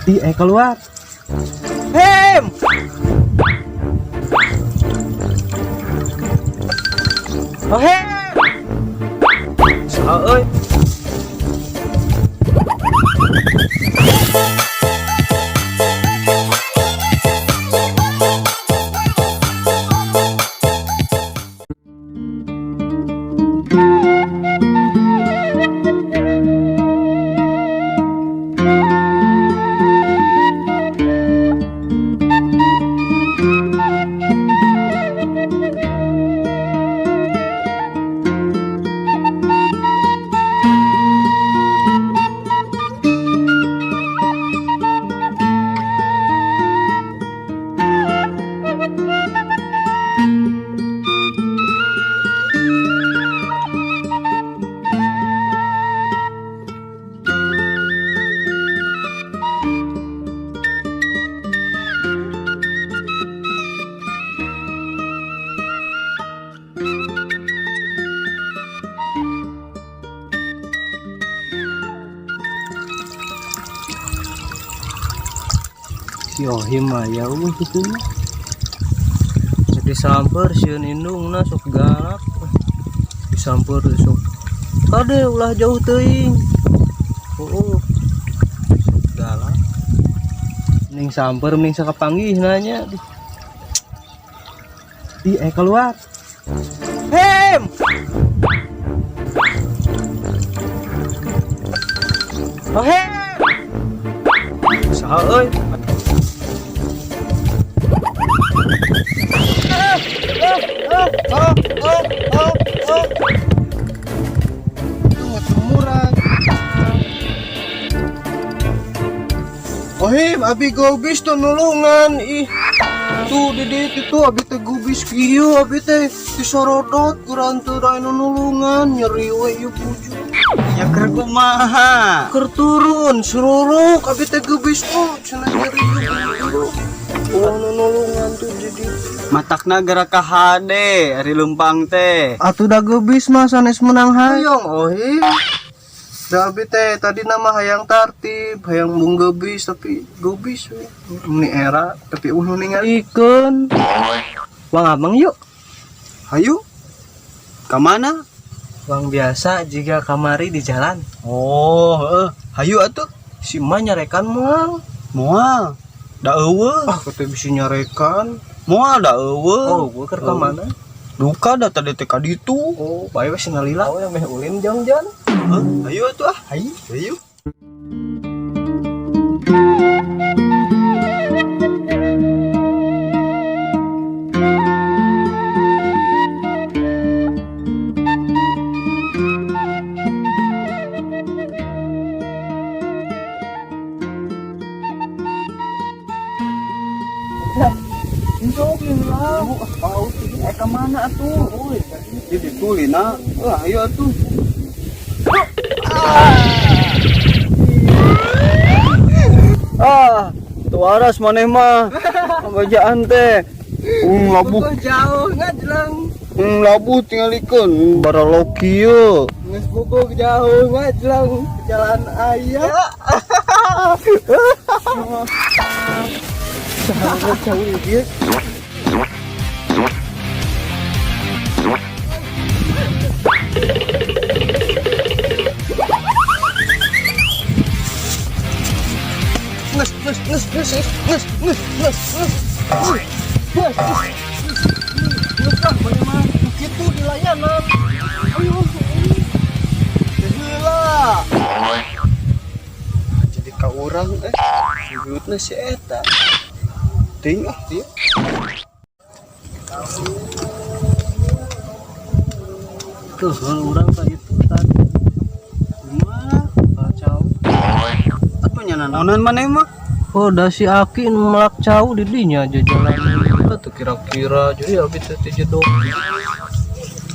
Keluar. Hem. Oh, hem. Saha euy. Si Ohim aya eueuh kitu mah. Disamper sieun indungna sok galak. Disamper sok kade ulah jauh teuing. Sok galak. Mending samper mending sakapanggih nanya. Keluar. Hem. Oh, hem. Saha euy? Ohim, abi gobis tuh nulungan ih. Tuh dede itu abi teh gobis kieu abi teh disorodot kurang teu aya nulungan nyeri we ieu puju. Ya keur kumaha? Keur turun sururuk abi teh gobis tuh cenah nyeri ieu. Oh nulungan tuh dede. Matakna gerak ka hade ari lempang teh. Atuh da gobis mah sanes menang hayang Ohim. Da abi teh tadi nama hayang tartib, hayang bung gebis tapi gebis we. Ini era tapi nu ningalikeun. Wang abang yuk. Hayu. Ka mana? Wang biasa jika kamari di jalan. Oh, hayu atuh. Si emak nyarekan moal. Moal. Da eueuh. Ah kata bisa nyarekan. Moal da eueuh. Oh, gua keur ka mana? Duka da tadi teh ka ditu. Oh, bae we sinalila we meh ulin jang-jang. Hayu atuh ah. Hayu. Ka mana atuh? Di ditulina. Hayu atuh. Tuaras maneh mah. Bajaan teh. Labuh. Jauh ngajlang. Labuh tingalikeun baralok kieu. Geus bugug jauh ngajlang jalan aya. Saha jauh ieu? Begitu di layanan. Ayo. Heula. Jadi ka urang sujudna si eta. Ting ah ieu. Tuh, orang kayak itu tadi. Mah Kacau. atunya naonan maneh mah? Oh, da si Aki melak cau di dinya aja jalan. Tuh kira-kira jadi abi teh jedok.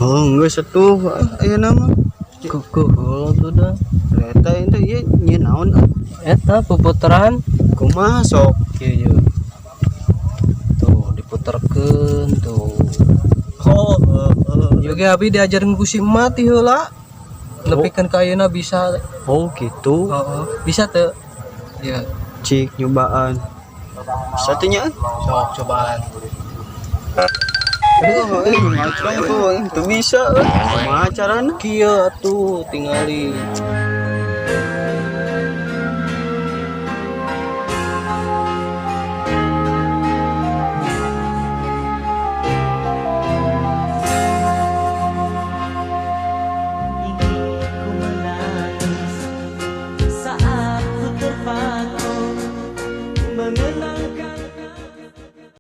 Oh, geus atuh ayeuna mah. Keukeul tuh dah. Eta itu ieu nyeun naon? Eta puputran Kumaha sok? kieu. Tuh diputerkeun tuh. Oh, Juga abi diajarin ku si emak ti heula. Nepikeun ka ayeuna bisa. oh gitu. Bisa teu? Ya. Cik nyobaan. Satunya. Sok cobaan. Macam tu bisa. Kumaha carana? Kieu atuh tingali.